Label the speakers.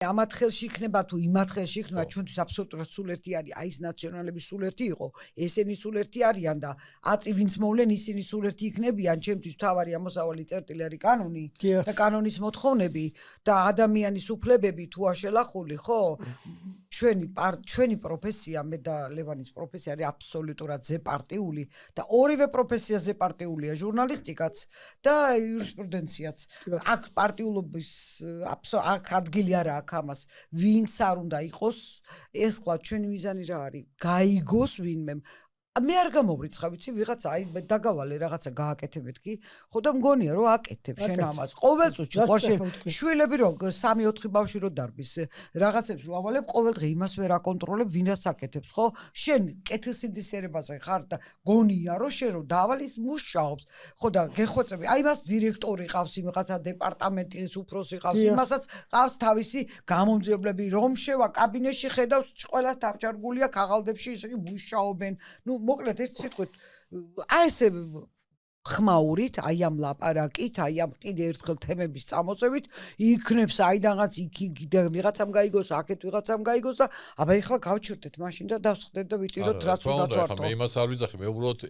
Speaker 1: ამათ ხელში იქნება თუ იმათ ხელში იქნება ჩვენთვის აბსოლუტურად სულ ერთი არის აი ეს ნაციონალები სულ ერთი იყო ესენი სულ ერთი არიან და აწი ვინც მოვლენ ისინი სულ ერთი იქნებიან ჩემთვის მთავარი ამოსავალი წერტილი არის კანონი და კანონის მოთხოვნები და ადამიანის უფლებები თუ აღშელახული ხო ჩვენი პროფესია მე და ლევანის პროფესია არის აბსოლუტურად ზეპარტიული და ორივე პროფესია ზეპარტიულია ჟურნალისტიკაც და იურისპრუდენციაც აქ პარტიულობის აქ ადგილი არა აქვს ამას ვინც არ უნდა იყოს ეს ხლა ჩვენი მიზანი რა არის გაიგოს ვინმე მე არ გამოვრიცხა ვიცი ვიღაცა აი დაგავალე რაღაცა გააკეთებეთ კი ხო და მგონია რომ აკეთებ შენ ამას ყოველ წუთში ხო შვილები რო 3-4 ბავშვი რო დარბის რაღაცებს რო ავალებ ყოველდღე იმას ვერ აკონტროლებ ვინაც აკეთებს ხო შენ კეთილსინდისერებაზე ხარ და გონია რომ შენ რო დაავალ ის მუშაობს ხო და გეხვეწები აი მას დირექტორი ყავს იმიღაცა დეპარტამენტის უფროსი ყავს იმასაც ყავს თავისი გამომძიებლები რომ შევა კაბინეტში ხედავს ყველას თავჭარგულია ქაღალდებში ისე მუშაობენ ნუ მოკლედ ერთ სიტყვით აი ესე ხმაურით აი ამ ლაპარაკით აი ამ კიდე ერთხელ თემების წამოწევით იქნებს აიდანღაც იქ ვიღაცამ გაიგოს აქეთ ვიღაცამ გაიგოს და აბა ეხლა გავჩერდეთ მაშინ და დავსხდეთ და ვიტიროთ რაც უნდა თვართო
Speaker 2: მე იმას არ ვიძახი მე უბრალოდ